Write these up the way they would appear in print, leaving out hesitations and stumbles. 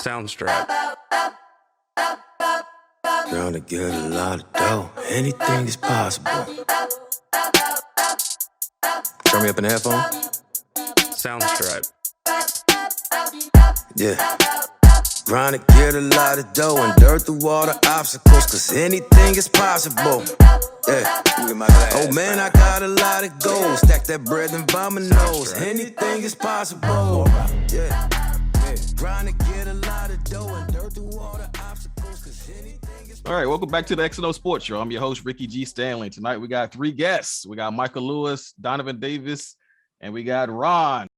Soundstripe. Trying to get a lot of dough. Anything is possible. Turn me up in the headphone. Soundstripe. Yeah. Trying to get a lot of dough and dirt through all the obstacles, cause anything is possible. Yeah. Oh man, I got a lot of goals. Stack that bread and by my nose. Anything is possible. Yeah. Trying to get a lot of dough and dirt through all the obstacles, cause anything is. All right, welcome back to the XANDOSPORTS Show. I'm your host, Ricky G. Stanley. Tonight we got three guests. We got Michael Lewis, Donovan Davis, and we got Ron.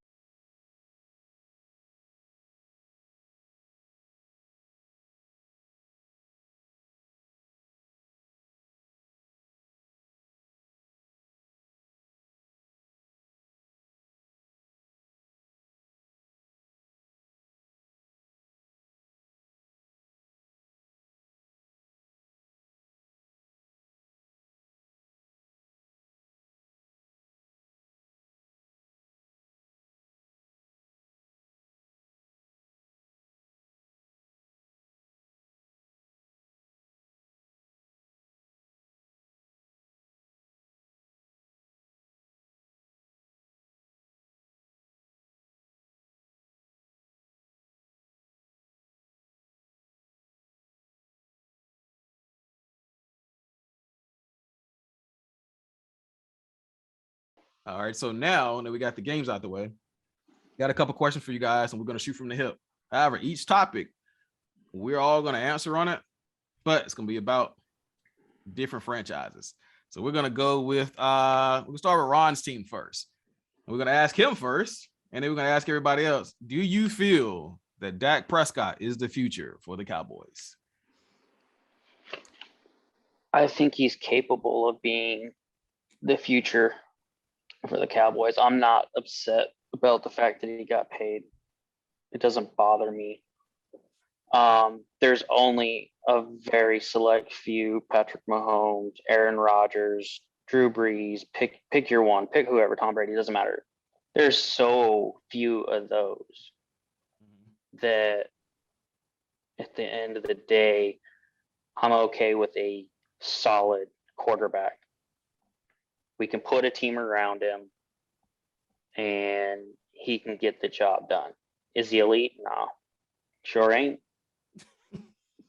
All right, so now that we got the games out the way, got a couple questions for you guys, and we're going to shoot from the hip. However, each topic, we're all going to answer on it, but it's going to be about different franchises. So we're going to go with, we'll start with Ron's team first. And we're going to ask him first, and then we're going to ask everybody else, do you feel that Dak Prescott is the future for the Cowboys? I think he's capable of being the future for the Cowboys. I'm not upset about the fact that he got paid. It doesn't bother me. There's only a very select few: Patrick Mahomes, Aaron Rodgers, Drew Brees, pick your one, pick whoever, Tom Brady, doesn't matter. There's so few of those that at the end of the day, I'm okay with a solid quarterback. We can put a team around him and he can get the job done. Is he elite? No, sure ain't.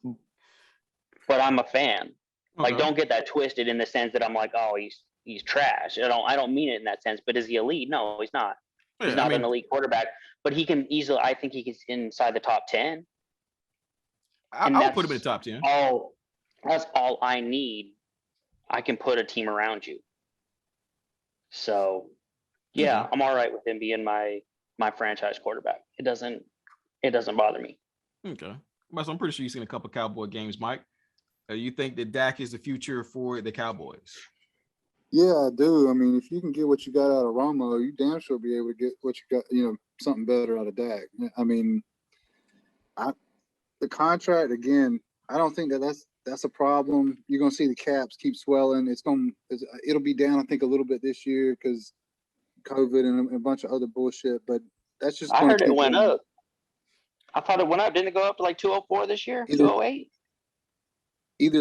But I'm a fan. Okay. Like, don't get that twisted in the sense that I'm like, oh, he's trash. I don't mean it in that sense. But is he elite? No, he's not. He's not an elite quarterback. But he can easily. I think he gets inside the top 10. I would put him in the top 10. Oh, that's all I need. I can put a team around you. So, yeah, I'm all right with him being my franchise quarterback. It doesn't bother me. Okay. Well, so I'm pretty sure you've seen a couple Cowboy games, Mike. You think that Dak is the future for the Cowboys? Yeah, I do. I mean, if you can get what you got out of Romo, you damn sure be able to get what you got, something better out of Dak. I mean, the contract, again, I don't think that's a problem. You're going to see the caps keep swelling. It'll be down, I think, a little bit this year because COVID and a bunch of other bullshit, but that's just. I heard it went up. I thought it went up. Didn't it go up to like 204 this year? 208? Either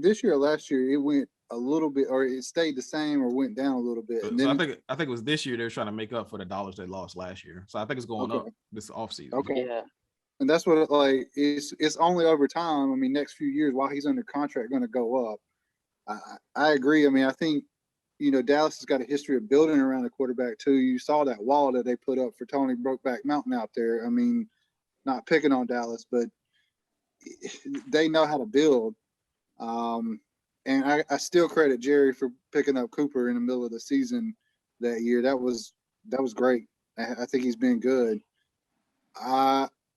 this year or last year, it went a little bit, or it stayed the same, or went down a little bit. And so then I think it was this year they're trying to make up for the dollars they lost last year. So I think it's going up this offseason. Okay. Yeah. And that's what it's only over time. I mean, next few years while he's under contract, going to go up. I agree. I mean, I think Dallas has got a history of building around the quarterback too. You saw that wall that they put up for Tony Brokeback Mountain out there. I mean, not picking on Dallas, but they know how to build. And I still credit Jerry for picking up Cooper in the middle of the season that year. That was great. I think he's been good.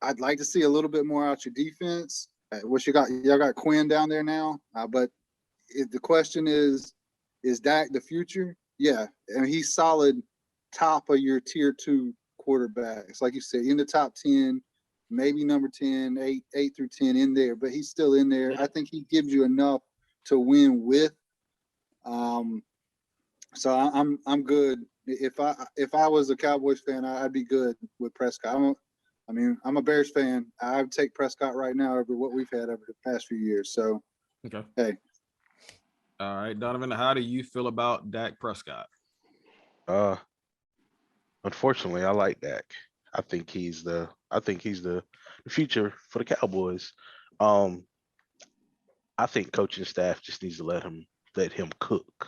I'd like to see a little bit more out your defense. Y'all got Quinn down there now, but the question is Dak the future? Yeah, I mean, he's solid top of your tier 2 quarterbacks. Like you said, in the top 10, maybe number 10, 8 through 10 in there, but he's still in there. I think he gives you enough to win with. So I'm good. If I was a Cowboys fan, I'd be good with Prescott. I mean, I'm a Bears fan. I would take Prescott right now over what we've had over the past few years. So, Okay. hey. All right, Donovan, how do you feel about Dak Prescott? Unfortunately, I like Dak. I think he's the future for the Cowboys. I think coaching staff just needs to let him cook.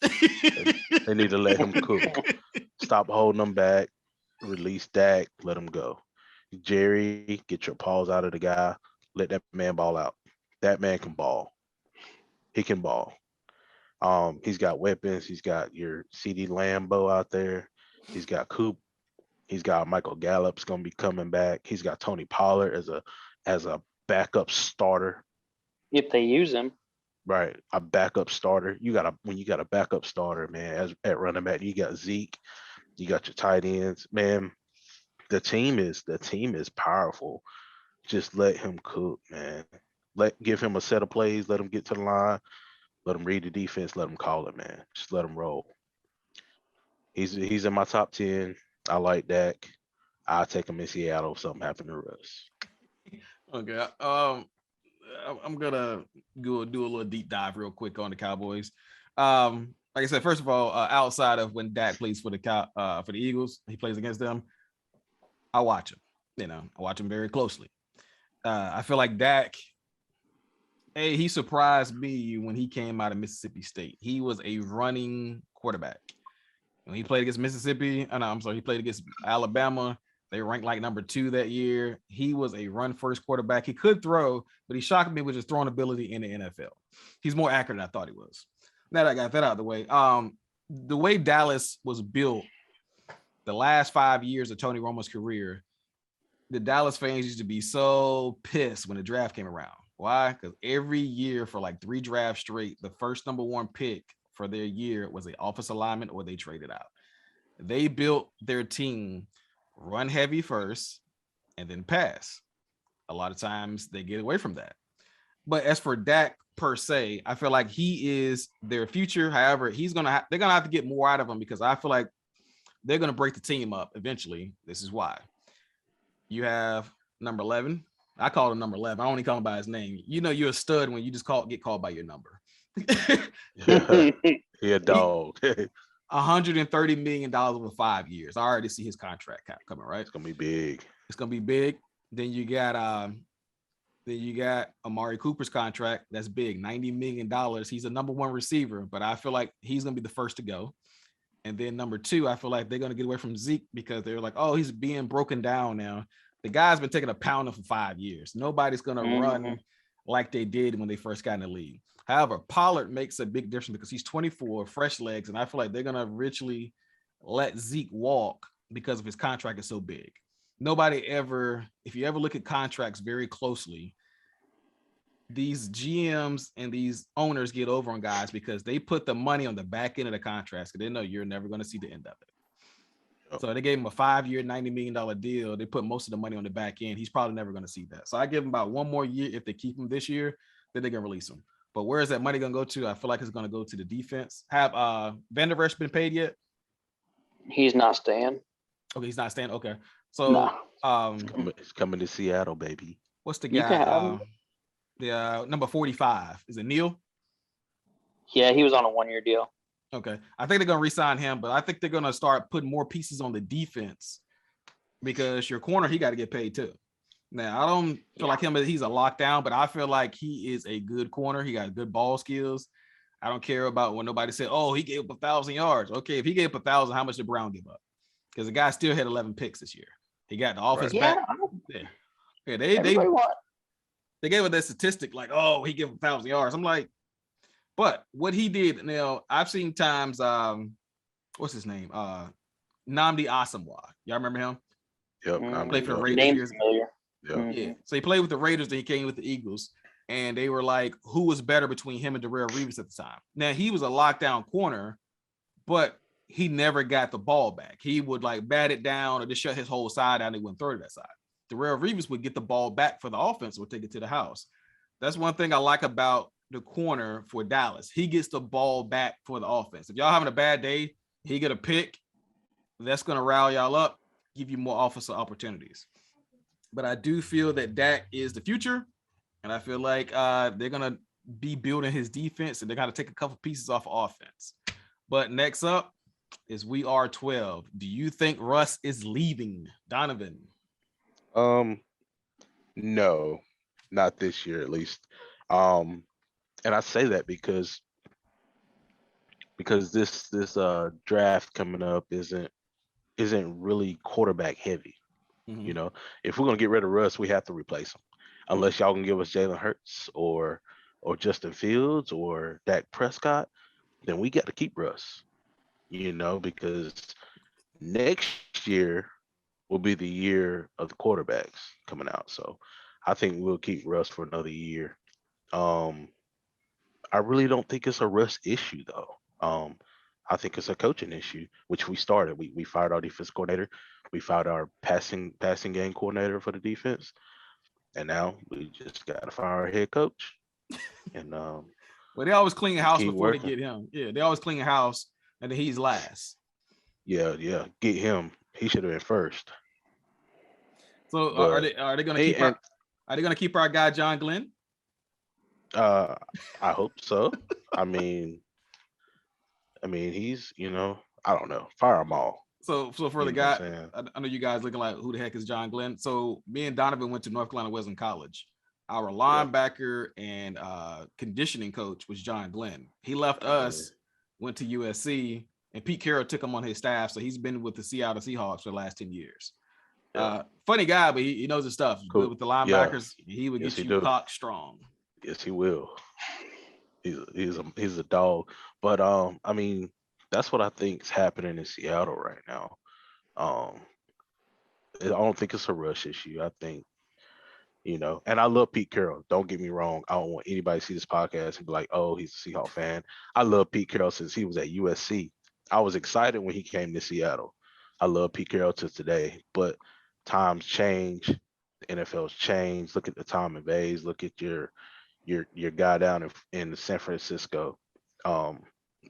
They need to let him cook. Stop holding him back. Release Dak. Let him go. Jerry, get your paws out of the guy. Let that man ball out. That man can ball. He can ball. He's got weapons. He's got your CD Lambeau out there. He's got Coop. He's got Michael Gallup's gonna be coming back. He's got Tony Pollard as a backup starter. If they use him. Right, a backup starter. When you got a backup starter, man, at running back, you got Zeke, you got your tight ends, man. The team is powerful. Just let him cook, man. Give him a set of plays. Let him get to the line. Let him read the defense. Let him call it, man. Just let him roll. He's in my top 10. I like Dak. I'll take him in Seattle if something happened to Russ. Okay. I'm gonna go do a little deep dive real quick on the Cowboys. Like I said, first of all, outside of when Dak plays for the Eagles, he plays against them. I watch him. I watch him very closely. I feel like Dak. Hey, he surprised me when he came out of Mississippi State. He was a running quarterback. When he played against Mississippi, he played against Alabama. They ranked like number 2 that year. He was a run-first quarterback. He could throw, but he shocked me with his throwing ability in the NFL. He's more accurate than I thought he was. Now that I got that out of the way, the way Dallas was built the last 5 years of Tony Romo's career, the Dallas fans used to be so pissed when the draft came around. Why? Because every year for like 3 drafts straight, the first number 1 pick for their year was an offensive lineman or they traded out. They built their team run heavy first and then pass. A lot of times they get away from that. But as for Dak per se, I feel like he is their future. However, they're gonna have to get more out of him because I feel like they're gonna break the team up eventually. This is why. You have number 11. I call him number 11. I only call him by his name. You're a stud when you just get called by your number. He a dog. $130 million over 5 years. I already see his contract coming, right? It's gonna be big. It's gonna be big. Then you got Amari Cooper's contract. That's big, $90 million. He's a number 1 receiver, but I feel like he's gonna be the first to go. And then number 2, I feel like they're gonna get away from Zeke because they're like, oh, he's being broken down now. The guy's been taking a pounding for 5 years. Nobody's gonna run like they did when they first got in the league. However, Pollard makes a big difference because he's 24, fresh legs, and I feel like they're gonna richly let Zeke walk because of his contract is so big. If you ever look at contracts very closely, these GMs and these owners get over on guys because they put the money on the back end of the contracts because they know you're never going to see the end of it. So they gave him a 5-year, $90 million deal. They put most of the money on the back end. He's probably never going to see that. So I give him about 1 more year. If they keep him this year, then they're going to release him. But where is that money going to go to? I feel like it's going to go to the defense. Have Van Der Esch been paid yet? He's not staying. Okay, he's not staying. Okay. So It's coming to Seattle, baby. What's the guy? The number 45. Is it Neal? Yeah, he was on a 1-year deal. Okay. I think they're going to re-sign him, but I think they're going to start putting more pieces on the defense because your corner, he got to get paid too. Now, I don't feel like he's a lockdown, but I feel like he is a good corner. He got good ball skills. I don't care about when nobody said, oh, he gave up 1,000 yards. Okay, if he gave up 1,000, how much did Brown give up? Because the guy still had 11 picks this year. He got the offense back. Yeah, they gave us that statistic like, oh, he gave 1,000 yards. I'm like, but what he did now, I've seen times, what's his name? Nnamdi Asomugha. Y'all remember him? Yep. Played for the Raiders. Name's familiar. Yeah. So he played with the Raiders, then he came with the Eagles. And they were like, who was better between him and Darrelle Revis at the time? Now, he was a lockdown corner, but he never got the ball back. He would like bat it down or just shut his whole side out and he wouldn't throw to that side. Darrelle Revis would get the ball back for the offense or take it to the house. That's one thing I like about the corner for Dallas. He gets the ball back for the offense. If y'all having a bad day, he get a pick. That's going to rally y'all up, give you more offensive opportunities. but I do feel that Dak is the future, and I feel like they're gonna be building his defense, and they're gonna take a couple pieces off offense. But next up is we are 12. Do you think Russ is leaving, Donovan? No, not this year at least. And I say that because this draft coming up isn't really quarterback heavy. Mhm. You know, if we're gonna get rid of Russ, we have to replace him. Unless y'all can give us Jalen Hurts or Justin Fields or Dak Prescott, then we got to keep Russ. You know, because next year will be the year of the quarterbacks coming out. So I think we'll keep Russ for another year. Um, I really don't think it's a Russ issue though. I think it's a coaching issue, which we started. We fired our defense coordinator, we fired our passing game coordinator for the defense, and now we just got to fire our head coach. And Well, they always clean house keep before they working. get him. Yeah, they always clean house, and then he's last. Yeah, get him. He should have been first. So But are they gonna hey, keep are they gonna keep our guy John Glenn? I hope so. I mean, he's, I don't know. Fire them all. So for the You know what guy, I'm saying? I know you guys looking like, who the heck is John Glenn? So me and Donovan went to North Carolina Wesleyan College. Our linebacker and conditioning coach was John Glenn. He left us, went to USC, and Pete Carroll took him on his staff. So he's been with the Seattle Seahawks for the last 10 years. Yeah. Funny guy, but he knows his stuff. He's Cool. good with the linebackers. He would Yes, get he you do. cock strong. Yes, he will. He's a dog. But I mean, that's what I think is happening in Seattle right now. I don't think it's a rush issue. I think, and I love Pete Carroll. Don't get me wrong. I don't want anybody to see this podcast and be like, oh, he's a Seahawks fan. I love Pete Carroll since he was at USC. I was excited when he came to Seattle. I love Pete Carroll to today, but times change. The NFL's changed. Look at the Tom McVays. Look at your guy down in San Francisco.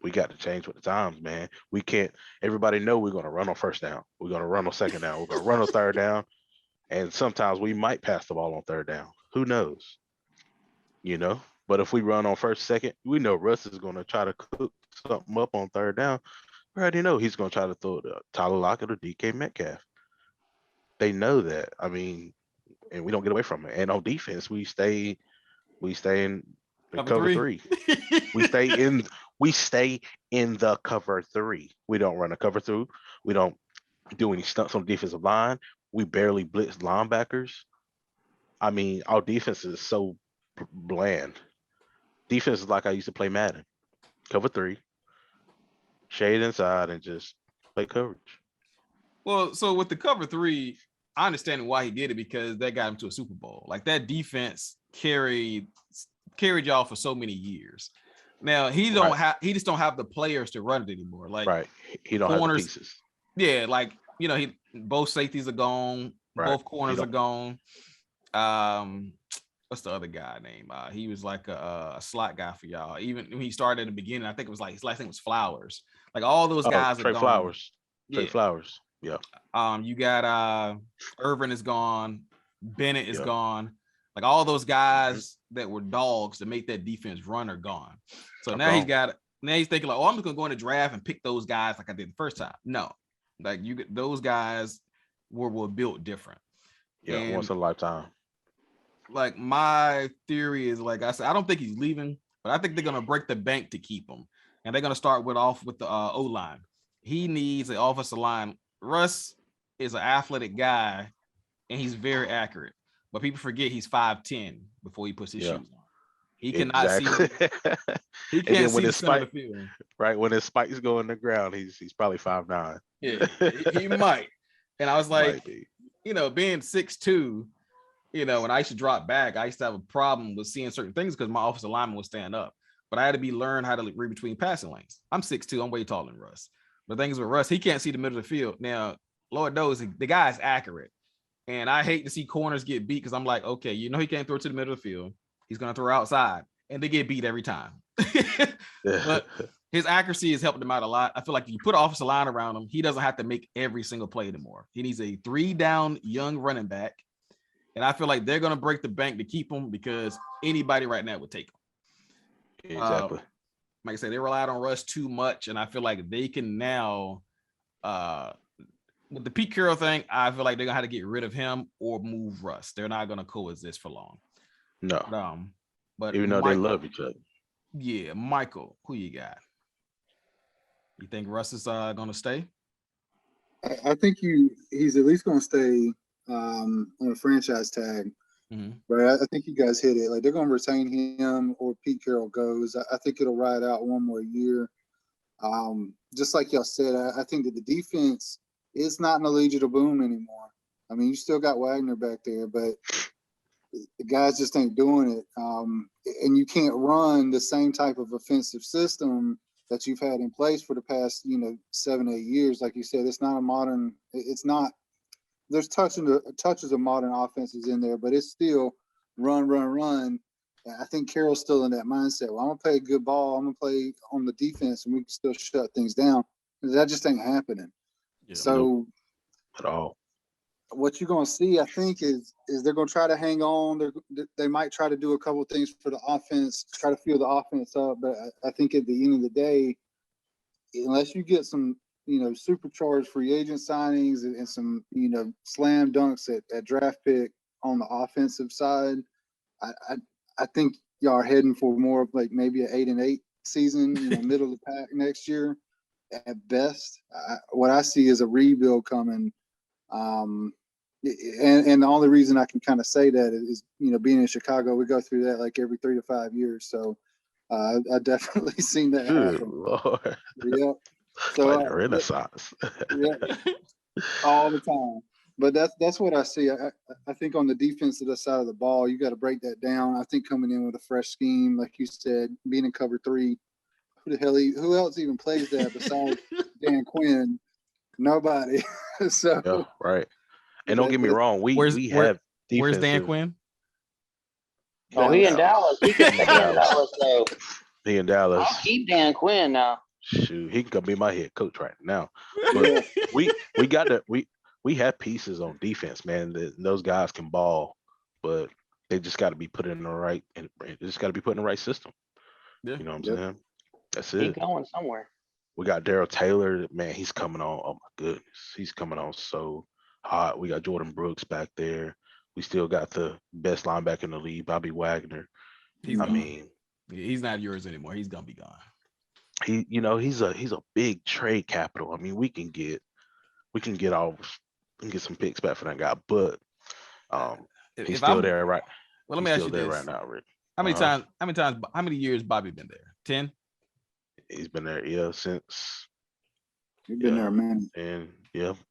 We got to change with the times, man. We can't. Everybody know we're going to run on first down. We're going to run on second down. We're going to run on third down. And sometimes we might pass the ball on third down. Who knows? But if we run on first, second, we know Russ is going to try to cook something up on third down. We already know he's going to try to throw it to Tyler Lockett or DK Metcalf. They know that. I mean, and we don't get away from it. And on defense, we stay in cover three. we stay in the cover three. We don't run a cover through. We don't do any stunts on the defensive line. We barely blitz linebackers. I mean, our defense is so bland. Defense is like I used to play Madden. Cover three, shade inside, and just play coverage. Well, so with the cover three, I understand why he did it, because that got him to a Super Bowl. Like, that defense carried y'all for so many years. Now he just don't have the players to run it anymore. Like, right, he don't have the pieces. Yeah, like, both safeties are gone, Right. both corners are gone. What's the other guy name? He was like a slot guy for y'all. Even when he started in the beginning, I think it was like his last name was Flowers. Like, all those guys are Trey gone. Flowers. Yeah. Trey Flowers. Yeah. You got Irvin is gone, Bennett is gone. Like, all those guys that were dogs to make that defense run are gone. So now he's thinking like, oh, I'm just gonna go in the draft and pick those guys like I did the first time. No, like, those guys were built different. Yeah, And, once in a lifetime. like, my theory is, like I said, I don't think he's leaving, but I think they're gonna break the bank to keep him, and they're gonna start with the O line. He needs an offensive line. Russ is an athletic guy, and he's very accurate, but people forget he's 5'10" before he puts his shoes on. He cannot see. He can't see the center of the field. Right, when his spikes go in the ground, he's probably 5'9". Yeah, he might. And I was like, being 6'2", when I used to drop back, I used to have a problem with seeing certain things because my offensive lineman would stand up. But I had to learn how to read between passing lanes. I'm 6'2", I'm way taller than Russ. But the thing is with Russ, he can't see the middle of the field. Now, Lord knows the guy is accurate. And I hate to see corners get beat, because I'm like, okay, he can't throw to the middle of the field. He's going to throw outside, and they get beat every time. But his accuracy has helped him out a lot. I feel like if you put an offensive line around him, he doesn't have to make every single play anymore. He needs a 3-down young running back And I feel like they're going to break the bank to keep him because anybody right now would take him. Exactly. Like I said, they relied on Russ too much, and I feel like they can now with the Pete Carroll thing, I feel like they're gonna have to get rid of him or move Russ. They're not gonna coexist for long. No. But Even though they love each other. Yeah, Michael, who you got? You think Russ is gonna stay? I think he's at least gonna stay on a franchise tag. Right, I think you guys hit it. Like they're going to retain him, or Pete Carroll goes. I think it'll ride out one more year. Just like y'all said, I think that the defense is not in a legion boom anymore. I mean, you still got Wagner back there, but the guys just ain't doing it. And you can't run the same type of offensive system that you've had in place for the past, 7-8 years. Like you said, it's not a modern. It's not. There's touches of modern offenses in there, but it's still run. I think Carroll's still in that mindset. Well, I'm going to play a good ball. I'm going to play on the defense, and we can still shut things down. That just ain't happening. Yeah, so at all. What you're going to see, I think, is they're going to try to hang on. They might try to do a couple of things for the offense, try to fuel the offense up. But I think at the end of the day, unless you get some – supercharged free agent signings and some, slam dunks at draft pick on the offensive side. I think y'all are heading for more of like maybe an 8-8 season, middle of the pack next year at best. What I see is a rebuild coming. And the only reason I can kind of say that is, being in Chicago, we go through that like every 3 to 5 years. So I definitely seen that happen. Lord. Yeah. So like a renaissance. Yeah, all the time. But that's what I see. I think on the defensive side of the ball, you got to break that down. I think coming in with a fresh scheme, like you said, being in cover 3, who else even plays that besides Dan Quinn? Nobody. So yeah, right. And don't get me wrong, we have defensive. Where's Dan Quinn? Oh, he in Dallas. He can stay in Dallas though. He in Dallas. I'll keep Dan Quinn now. Shoot, he can be my head coach right now. But we have pieces on defense, man. Those guys can ball, but they just got to be put in the right system. Yeah. You know what I'm saying? That's it. He's going somewhere. We got Daryl Taylor, man. He's coming on. Oh my goodness, he's coming on so hot. We got Jordan Brooks back there. We still got the best linebacker in the league, Bobby Wagner. He's not yours anymore. He's gonna be gone. He's a big trade capital. I mean, we can get some picks back for that guy, but he's still there, right? Well, let me ask you this right now, Rick. How many years Bobby been there? 10? He's been there, since he's been there a minute. And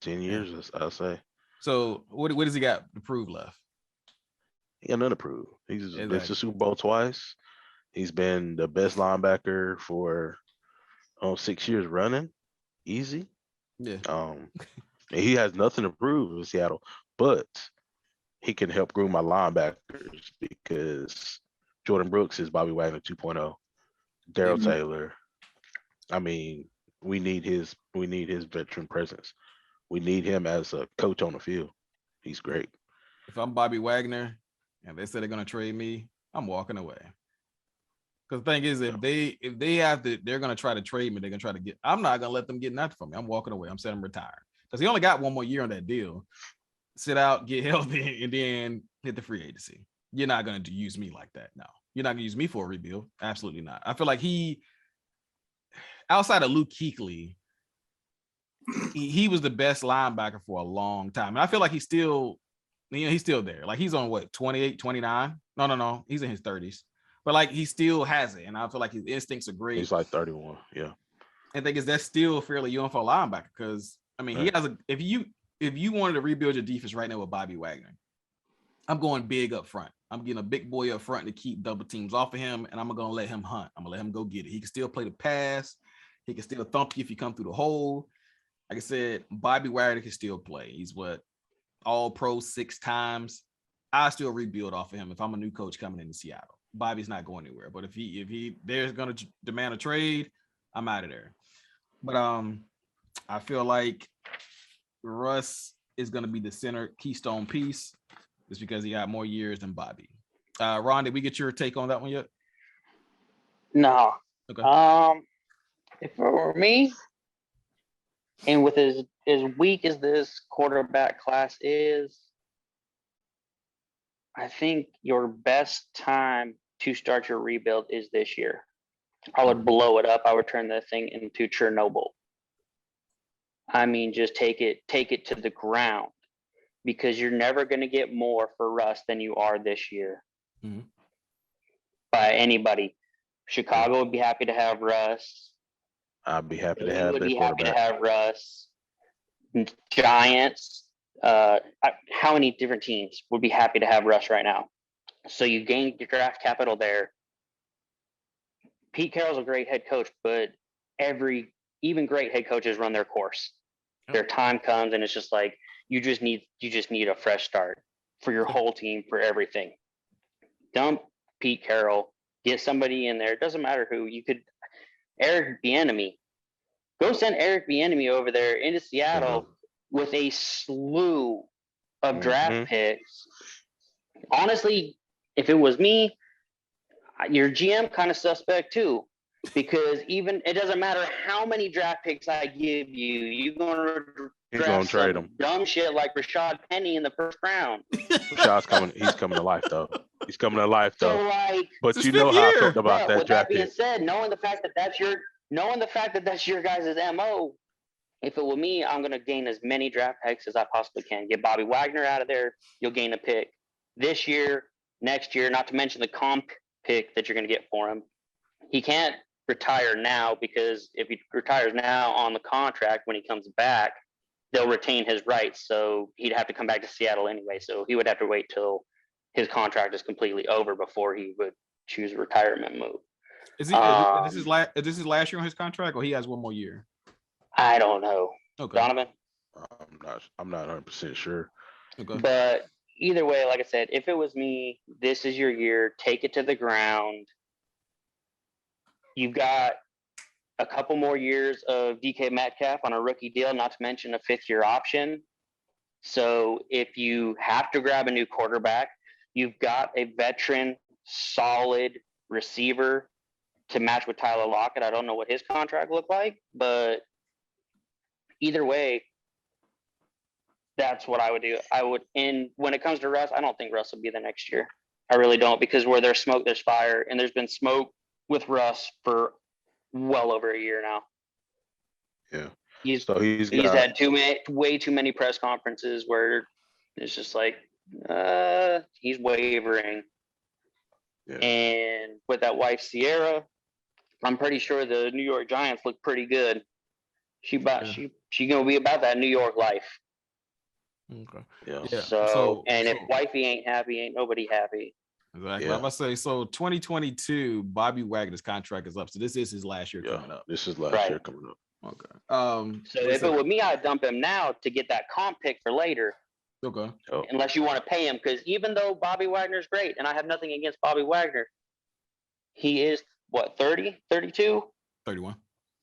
10 years, I'll say. So what does he got to prove left? He got nothing to prove. He's been to Super Bowl twice. He's been the best linebacker for 6 years running, easy. Yeah. And he has nothing to prove in Seattle, but he can help groom my linebackers because Jordan Brooks is Bobby Wagner 2.0. Daryl Taylor. I mean, we need his veteran presence. We need him as a coach on the field. He's great. If I'm Bobby Wagner and they say they're gonna trade me, I'm walking away. Because the thing is, if they're gonna try to trade me, they're gonna try to get. I'm not gonna let them get nothing from me. I'm walking away. I'm saying I'm retired because he only got 1 more year on that deal. Sit out, get healthy, and then hit the free agency. You're not gonna use me like that. No, you're not gonna use me for a rebuild. Absolutely not. I feel like outside of Luke Kuechly, he was the best linebacker for a long time, and I feel like he's still there. Like he's on what 28, 29. No, he's in his 30s. But like he still has it, and I feel like his instincts are great. He's like 31, yeah. I think that's still fairly young for a linebacker because I mean he has a. If you wanted to rebuild your defense right now with Bobby Wagner, I'm going big up front. I'm getting a big boy up front to keep double teams off of him, and I'm gonna let him hunt. I'm gonna let him go get it. He can still play the pass. He can still thump you if you come through the hole. Like I said, Bobby Wagner can still play. He's all pro 6 times. I still rebuild off of him if I'm a new coach coming into Seattle. Bobby's not going anywhere. But if they're gonna demand a trade, I'm out of there. But I feel like Russ is gonna be the center keystone piece. It's because he got more years than Bobby. Ron, did we get your take on that one yet? No. Okay. If it were me, and with as weak as this quarterback class is, I think your best time to start your rebuild is this year. I would blow it up. I would turn that thing into Chernobyl. I mean, just take it to the ground, because you're never going to get more for Russ than you are this year by anybody. Chicago would be happy to have Russ. I'd be happy to Philly have would their be happy to quarterback. have Russ. Giants. How many different teams would be happy to have Russ right now? So you gain your draft capital there. Pete Carroll's a great head coach, but even great head coaches run their course. Their time comes, and it's just like you just need a fresh start for your whole team, for everything. Dump Pete Carroll, get somebody in there. It doesn't matter who. You could Eric Bieniemy. Go send Eric Bieniemy over there into Seattle with a slew of draft picks. Honestly, if it was me, your GM kind of suspect too, because even it doesn't matter how many draft picks I give you, you're gonna trade him. Dumb shit like Rashad Penny in the first round. Rashad's coming. He's coming to life though. He's coming to life though. So like, but you know how I felt about that with draft that being pick. said, knowing the fact that that's your guys' MO, if it were me, I'm gonna gain as many draft picks as I possibly can. Get Bobby Wagner out of there, you'll gain a pick this year, next year, not to mention the comp pick that you're gonna get for him. He can't retire now, because if he retires now on the contract, when he comes back, they'll retain his rights. So he'd have to come back to Seattle anyway. So he would have to wait till his contract is completely over before he would choose a retirement move. Is he? This is last year on his contract, or he has one more year? I don't know. Okay. Donovan? I'm not 100% sure. Okay. But either way, like I said, if it was me, this is your year. Take it to the ground. You've got a couple more years of DK Metcalf on a rookie deal, not to mention a 5th-year option. So if you have to grab a new quarterback, you've got a veteran, solid receiver to match with Tyler Lockett. I don't know what his contract looked like, but either way, that's what I would do. And when it comes to Russ, I don't think Russ will be the next year. I really don't, because where there's smoke, there's fire, and there's been smoke with Russ for well over a year now. Yeah. He's had way too many press conferences where it's just like he's wavering. Yeah. And with that wife Sierra, I'm pretty sure the New York Giants look pretty good. She gonna be about that New York life. Okay. Yeah. So if wifey ain't happy, ain't nobody happy. Exactly. Yeah. I'm gonna say, so 2022, Bobby Wagner's contract is up. So this is his last year coming up. This is last year coming up. Okay. So if it were me, I'd dump him now to get that comp pick for later. Okay. Unless you want to pay him, because even though Bobby Wagner's great, and I have nothing against Bobby Wagner, he is what, 30, 32? 31.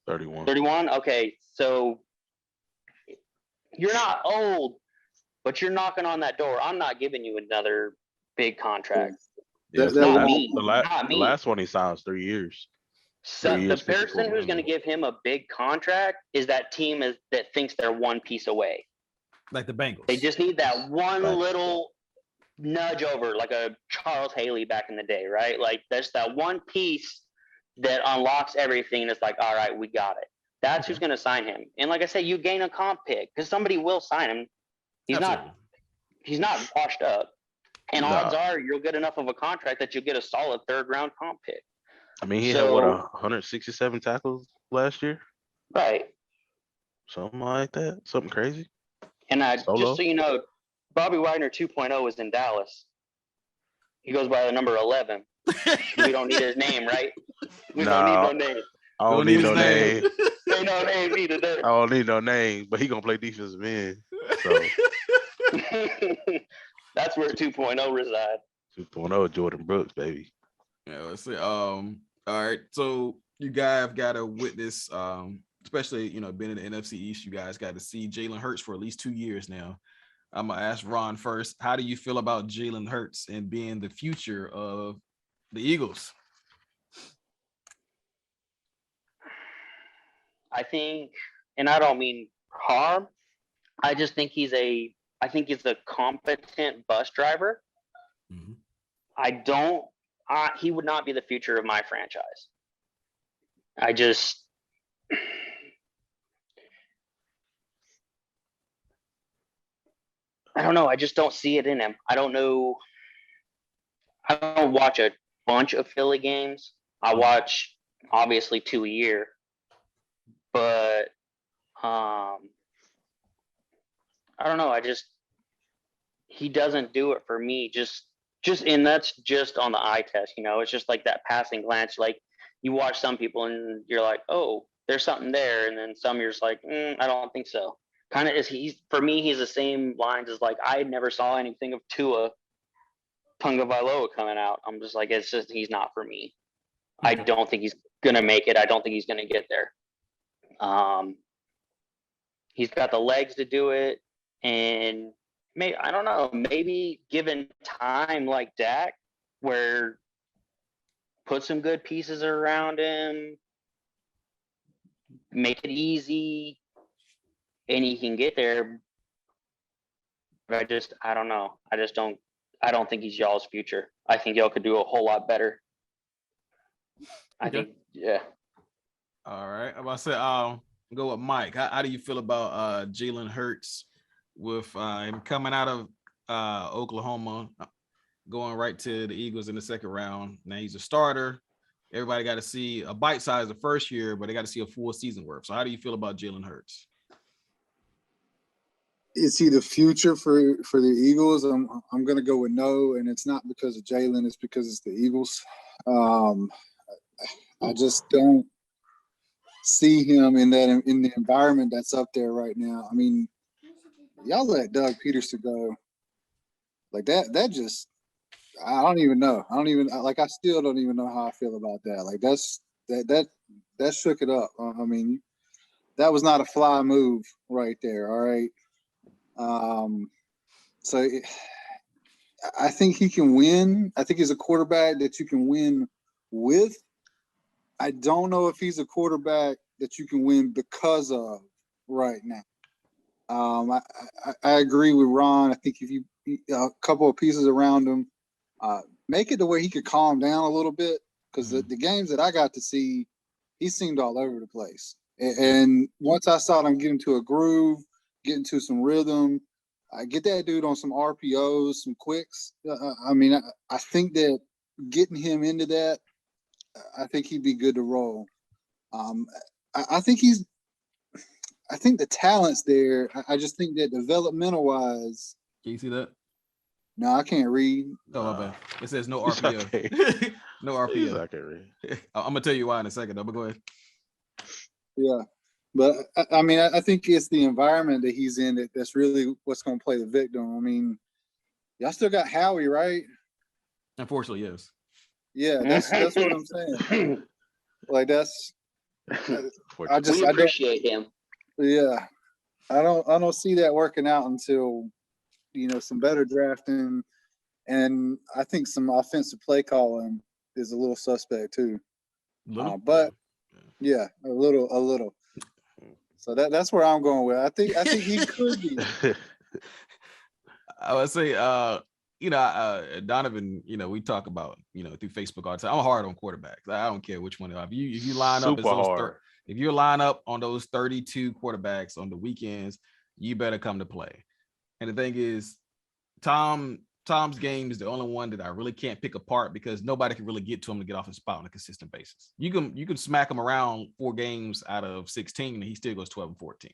31? Okay. So you're not old, but you're knocking on that door. I'm not giving you another big contract. Yeah, the last one he signs 3 years. So the person who's going to give him a big contract is that team that thinks they're one piece away. Like the Bengals. They just need that one little nudge over, like a Charles Haley back in the day, right? Like there's that one piece that unlocks everything. And it's like, all right, we got it. That's who's going to sign him. And like I said, you gain a comp pick because somebody will sign him. He's not washed up. And odds are you'll get enough of a contract that you'll get a solid 3rd round comp pick. I mean, he had 167 tackles last year? Right. Something like that. Something crazy. And just so you know, Bobby Wagner 2.0 is in Dallas. He goes by the number 11. We don't need his name, right? We don't need no name. I don't need no name. Ain't no name either. I don't need no name, but he gonna play defensive end. So that's where 2.0 resides. 2.0 Jordan Brooks, baby. Yeah, let's see. All right. So you guys have got to witness, especially being in the NFC East, you guys got to see Jalen Hurts for at least 2 years now. I'm gonna ask Ron first. How do you feel about Jalen Hurts and being the future of the Eagles? I think, and I don't mean harm. I just think he's a competent bus driver. Mhm. He would not be the future of my franchise. I just, I don't know. I just don't see it in him. I don't know. I don't watch a bunch of Philly games. I watch obviously 2 a year, but I don't know. He doesn't do it for me. And that's just on the eye test. It's just like that passing glance. Like you watch some people and you're like, oh, there's something there, and then some you're just like, I don't think so. Kind of for me, he's the same lines as like I never saw anything of Tua Tagovailoa coming out. I'm just like, it's just he's not for me. I Okay. don't think he's gonna make it. I don't think he's gonna get there. He's got the legs to do it, and I don't know, maybe given time like Dak, where put some good pieces around him, make it easy, and he can get there. But I don't know. I don't think he's y'all's future. I think y'all could do a whole lot better. I think, yeah. All right. I'm about to say, go with Mike. How do you feel about Jalen Hurts with him coming out of Oklahoma, going right to the Eagles in the second round? Now he's a starter. Everybody got to see a bite size the first year, but they got to see a full season worth. So how do you feel about Jalen Hurts? Is he the future for the Eagles? I'm going to go with no, and it's not because of Jalen. It's because it's the Eagles. I just don't see him in the environment that's up there right now. I mean, y'all let Doug Peterson go like that. That just, I don't even know. I still don't even know how I feel about that. Like that shook it up. I mean, that was not a fly move right there. All right. I think he can win. I think he's a quarterback that you can win with. I don't know if he's a quarterback that you can win because of right now. I agree with Ron. I think if you a couple of pieces around him, make it the way he could calm down a little bit, because the games that I got to see, he seemed all over the place. And once I saw him get into a groove, get into some rhythm, get that dude on some RPOs, some quicks. I think that getting him into that, I think he'd be good to roll. I think the talent's there. I just think that developmental wise. Can you see that? No, I can't read. Oh, my bad. It says no It's RPO. okay. No RPO. I can read. I'm gonna tell you why in a second, though, but go ahead. Yeah, but I think it's the environment that he's in that's really what's going to play the victim. I mean, y'all still got Howie, right? Unfortunately, yes. Yeah, that's what I'm saying. Like We appreciate him. Yeah, I don't see that working out until some better drafting, and I think some offensive play calling is a little suspect too. But yeah, a little. So that's where I'm going with. I think he could be. I would say, Donovan, we talk about, through Facebook all the time. I'm hard on quarterbacks. I don't care which one. If you line up, if you line up on those 32 quarterbacks on the weekends, you better come to play. And the thing is, Tom's game is the only one that I really can't pick apart, because nobody can really get to him to get off the spot on a consistent basis. You can smack him around 4 games out of 16 and he still goes 12 and 14.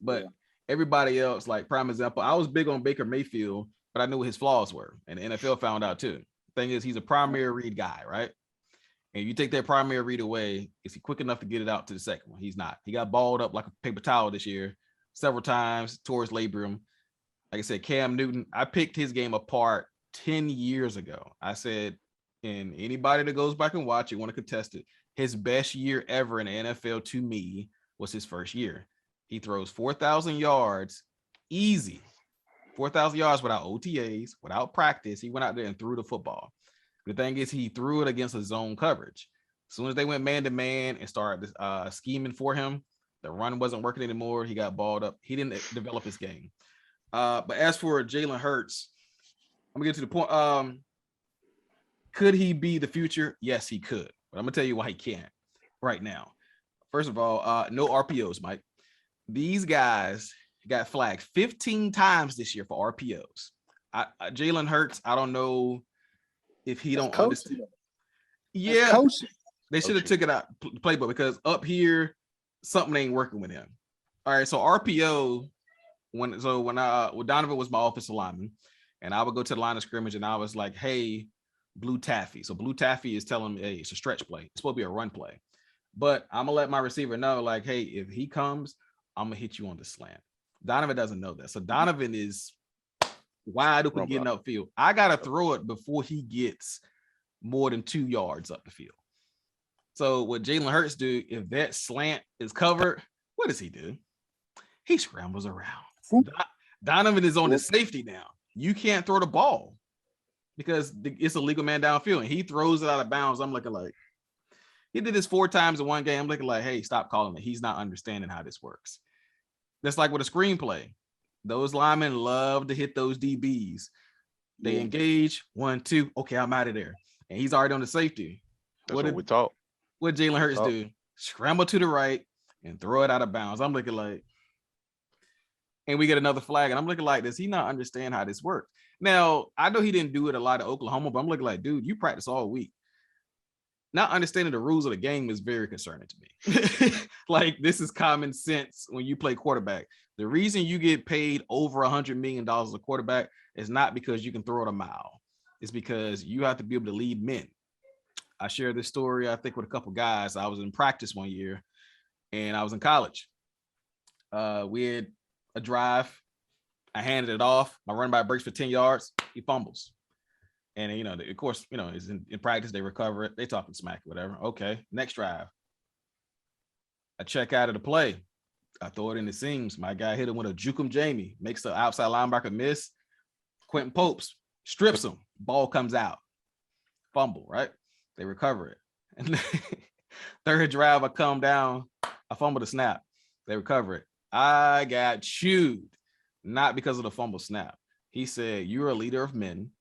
But everybody else, like prime example, I was big on Baker Mayfield, but I knew what his flaws were, and the NFL found out too. Thing is, he's a primary read guy, right? And you take that primary read away, is he quick enough to get it out to the second one? He's not. He got balled up like a paper towel this year several times towards labrum. Like I said, Cam Newton, I picked his game apart 10 years ago. I said, and anybody that goes back and watch it, want to contest it, his best year ever in the NFL to me was his first year. He throws 4,000 yards easy 4,000 yards without OTAs, without practice. He went out there and threw the football. The thing is, he threw it against a zone coverage. As soon as they went man-to-man and started scheming for him, the run wasn't working anymore. He got balled up. He didn't develop his game. But as for Jalen Hurts, I'm going to get to the point. Could he be the future? Yes, he could. But I'm going to tell you why he can't right now. First of all, no RPOs, Mike. These guys got flagged 15 times this year for RPOs. Jalen Hurts, I don't know if he don't understand. Yeah, they should have took it out playbook because up here something ain't working with him. All right, so RPO when Donovan was my offensive lineman, and I would go to the line of scrimmage and I was like, "Hey, Blue Taffy." So Blue Taffy is telling me, "Hey, it's a stretch play. It's supposed to be a run play." But I'm gonna let my receiver know, like, "Hey, if he comes, I'm gonna hit you on the slant." Donovan doesn't know that. So Donovan is wide open getting upfield. I gotta throw it before he gets more than 2 yards up the field. So what Jalen Hurts do, if that slant is covered, what does he do? He scrambles around. Donovan is on the safety now. You can't throw the ball because it's a legal man downfield, and he throws it out of bounds. I'm looking like, he did this 4 times in one game. I'm looking like, hey, stop calling it. He's not understanding how this works. That's like with a screenplay. Those linemen love to hit those DBs. They engage 1, 2. Okay, I'm out of there. And he's already on the safety. That's what we taught. What Jalen Hurts do? Scramble to the right and throw it out of bounds. I'm looking like, and we get another flag. And I'm looking like, does he not understand how this works? Now, I know he didn't do it a lot at Oklahoma, but I'm looking like, dude, you practice all week. Not understanding the rules of the game is very concerning to me. Like, this is common sense when you play quarterback. The reason you get paid over $100 million as a quarterback is not because you can throw it a mile. It's because you have to be able to lead men. I shared this story, I think, with a couple guys. I was in practice one year, and I was in college. We had a drive. I handed it off. My running back breaks for 10 yards. He fumbles. And, of course, is in practice, they recover it. They talking smack, whatever. Okay, next drive. I check out of the play. I throw it in the seams. My guy hit him with a juke him Jamie. Makes the outside linebacker miss. Quentin Popes strips him. Ball comes out. Fumble, right? They recover it. And third drive, I come down. I fumble the snap. They recover it. I got chewed. Not because of the fumble snap. He said, "You're a leader of men,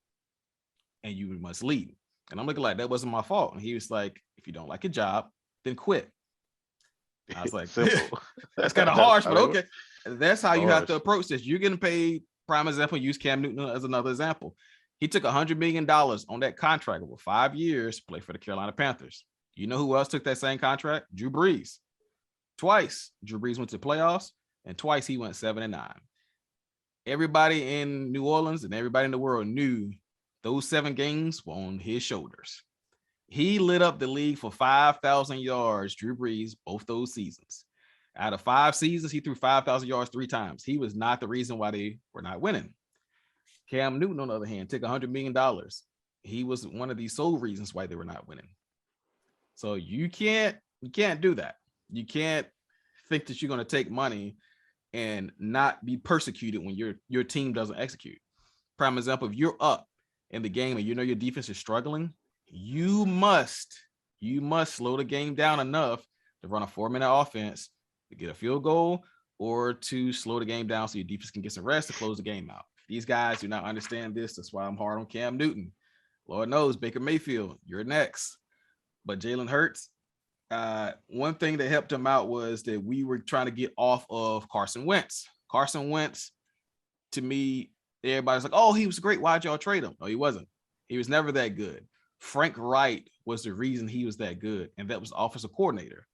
and you must lead." And I'm looking like, that wasn't my fault. And he was like, "If you don't like your job, then quit." I was like, that's kind of harsh, but okay. That's how you have to approach this. You're getting paid. Prime example, use Cam Newton as another example. He took $100 million on that contract over 5 years to play for the Carolina Panthers. You know who else took that same contract? Drew Brees. Twice, Drew Brees went to the playoffs, and twice he went 7-9. Everybody in New Orleans and everybody in the world knew those 7 games were on his shoulders. He lit up the league for 5,000 yards, Drew Brees, both those seasons. Out of 5 seasons, he threw 5,000 yards 3 times. He was not the reason why they were not winning. Cam Newton, on the other hand, took $100 million. He was one of the sole reasons why they were not winning. So you can't do that. You can't think that you're going to take money and not be persecuted when your team doesn't execute. Prime example, if you're up in the game and your defense is struggling, you must slow the game down enough to run a 4-minute offense to get a field goal or to slow the game down so your defense can get some rest to close the game out. These guys do not understand this. That's why I'm hard on Cam Newton. Lord knows, Baker Mayfield, you're next. But Jalen Hurts, one thing that helped him out was that we were trying to get off of Carson Wentz. Carson Wentz, to me, everybody's like, "Oh, he was great. Why'd y'all trade him?" No, he wasn't. He was never that good. Frank Wright was the reason he was that good, and that was offensive coordinator.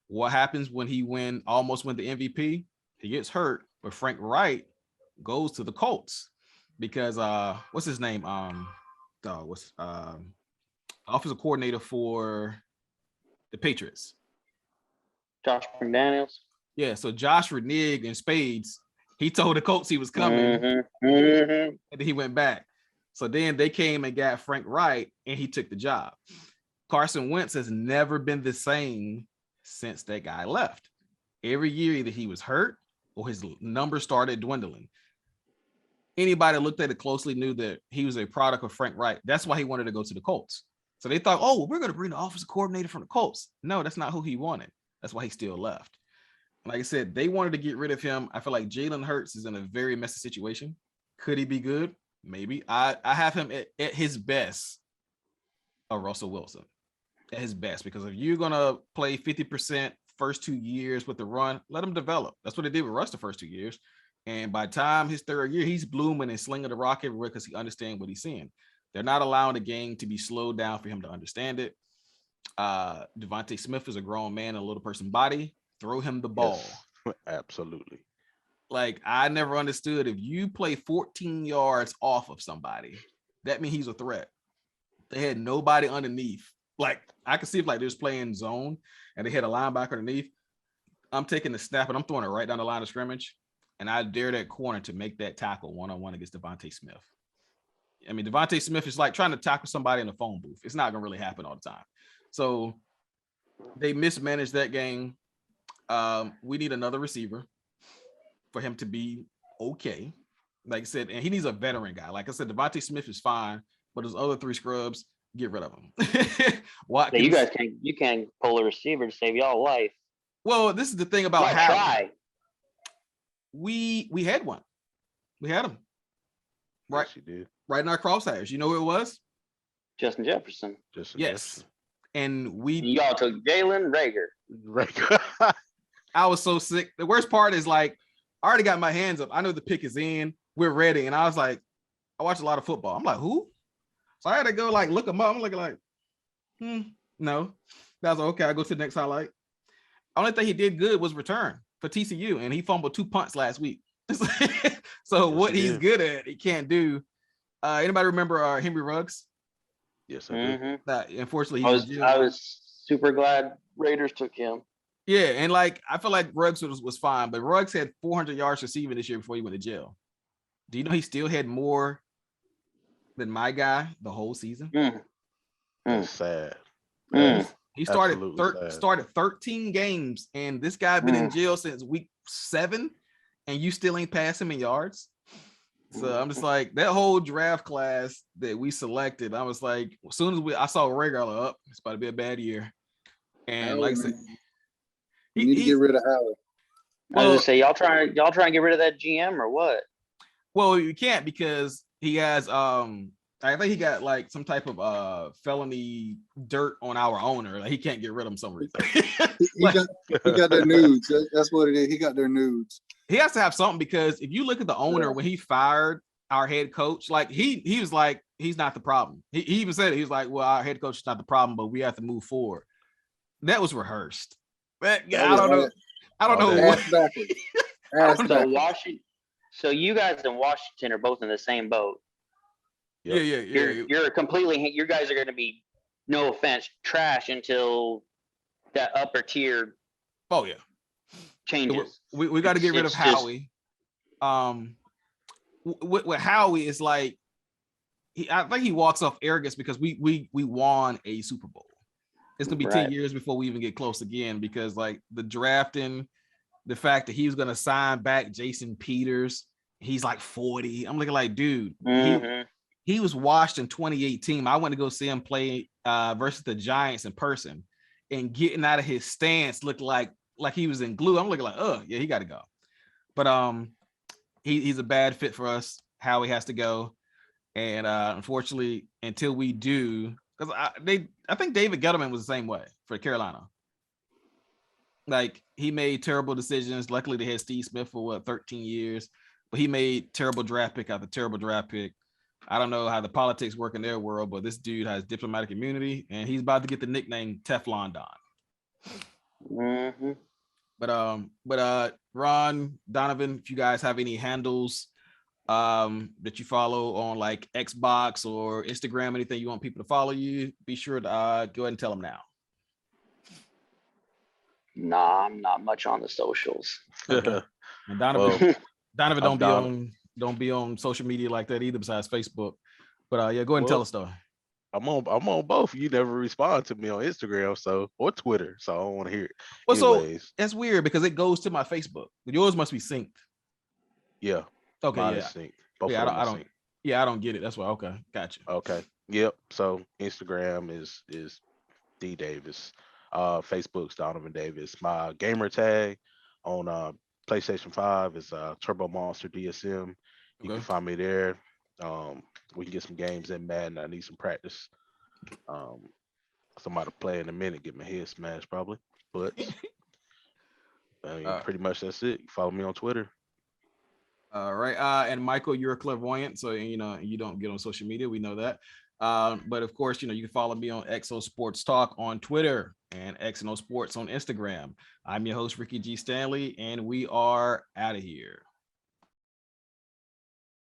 What happens when he almost win the MVP? He gets hurt, but Frank Wright goes to the Colts because what's his name? Offensive coordinator for the Patriots. Josh McDaniels. Yeah, so Josh reneged in spades. He told the Colts he was coming, and then he went back. So then they came and got Frank Wright, and he took the job. Carson Wentz has never been the same since that guy left. Every year, either he was hurt or his numbers started dwindling. anybody that looked at it closely knew that he was a product of Frank Reich. That's why he wanted to go to the Colts. So they thought, oh, we're going to bring the offensive coordinator from the Colts. No, that's not who he wanted. That's why he still left. Like I said, they wanted to get rid of him. I feel like Jalen Hurts is in a very messy situation. Could he be good? Maybe. I have him at his best, a Russel Wilson. At his best, because if you're going to play 50% first 2 years with the run, let him develop. That's what they did with Russ the first 2 years. And by the time his third year, he's blooming and slinging the rock everywhere because he understands what he's seeing. They're not allowing the game to be slowed down for him to understand it. Devontae Smith is a grown man in a little person body. Throw him the ball. Yes, absolutely. Like, I never understood, if you play 14 yards off of somebody, that means he's a threat. They had nobody underneath. Like, I could see if like they're just playing zone and they had a linebacker underneath. I'm taking the snap and I'm throwing it right down the line of scrimmage. And I dare that corner to make that tackle one-on-one against Devontae Smith. I mean, Devontae Smith is like trying to tackle somebody in a phone booth. It's not going to really happen all the time. So they mismanaged that game. We need another receiver for him to be okay. Like I said, and he needs a veteran guy. Like I said, Devontae Smith is fine, but those other three scrubs, get rid of them. So you can't pull a receiver to save y'all life. Well, this is the thing about Why how try? we had one. We had him. Right. Yes, you did. Right in our crosshairs. You know who it was? Justin Jefferson. Yes. And Y'all took Jalen Rager. Right. I was so sick. The worst part is, like, I already got my hands up. I know the pick is in. We're ready. And I was like, I watch a lot of football. I'm like, who? So I had to go like look him up. I'm looking like, no. That was okay. I go to the next highlight. Only thing he did good was return for TCU, and he fumbled 2 punts last week. So Yes, what he he's did. good at, he can't do. Anybody remember Henry Ruggs? Yes, I did. That unfortunately I was super glad Raiders took him. Yeah, and like I feel like Ruggs was fine, but Ruggs had 400 yards receiving this year before he went to jail. Do you know he still had more than my guy the whole season? That's sad. He started Absolutely sad. started 13 games, and this guy been in jail since week 7, and you still ain't pass him in yards. So I'm just like, that whole draft class that we selected, I was like, as soon as I saw Rager up, it's about to be a bad year. And like I said, you need to get rid of Howard. I was gonna say, y'all trying to get rid of that GM or what? Well, you can't, because he has I think he got like some type of felony dirt on our owner. Like, he can't get rid of him some reason. He got their nudes. That's what it is. He got their nudes. He has to have something, because if you look at the owner, when he fired our head coach, like he was like, he's not the problem. He even said it. He was like, well, our head coach is not the problem, but we have to move forward. That was rehearsed. But yeah, I don't know. I don't know. Ass backwards. Ass backwards. So you guys in Washington are both in the same boat. Yeah. You're completely. You guys are going to be, no offense, trash until that upper tier. Oh yeah. Changes. We got to get rid of Howie. With Howie, it's like I think he walks off arrogance, because we won a Super Bowl. It's gonna be 10 years before we even get close again, because like the drafting, the fact that he was gonna sign back Jason Peters, he's like 40. I'm looking like, dude, he was washed in 2018. I went to go see him play versus the Giants in person, and getting out of his stance looked like he was in glue. I'm looking like, oh yeah, he got to go. But he's a bad fit for us. Howie has to go, and unfortunately, until we do, because I think David Gettleman was the same way for Carolina. Like, he made terrible decisions. Luckily, they had Steve Smith for 13 years, but he made terrible draft pick after terrible draft pick. I don't know how the politics work in their world, but this dude has diplomatic immunity, and he's about to get the nickname Teflon Don. But Ron, Donovan, if you guys have any handles that you follow on like Xbox or Instagram, anything you want people to follow you, be sure to go ahead and tell them now. Nah, I'm not much on the socials. Okay. And Donovan, don't be on social media like that either, besides Facebook. But yeah, go ahead and tell us though. I'm on both. You never respond to me on Instagram, or Twitter, so I don't want to hear it. Well, anyways. so that's weird, because it goes to my Facebook. Yours must be synced. Yeah. Okay, Mine yeah. is synced. Both Yeah, of them I don't. seen. Yeah, I don't get it. That's why. Okay, gotcha. Okay. Yep. So Instagram is D Davis. Facebook's Donovan Davis. My gamer tag on PlayStation 5 is Turbo Monster DSM. You Okay. can find me there. We can get some games in Madden. I need some practice. Somebody to play in a minute, get my head smashed probably. But I mean, Uh, pretty much that's it. Follow me on Twitter. All right. And Michael, you're a clairvoyant, so you know you don't get on social media. We know that. But of course, you know, you can follow me on XOSportsTalk on Twitter and XNOSports on Instagram. I'm your host, Ricky G. Stanley, and we are out of here.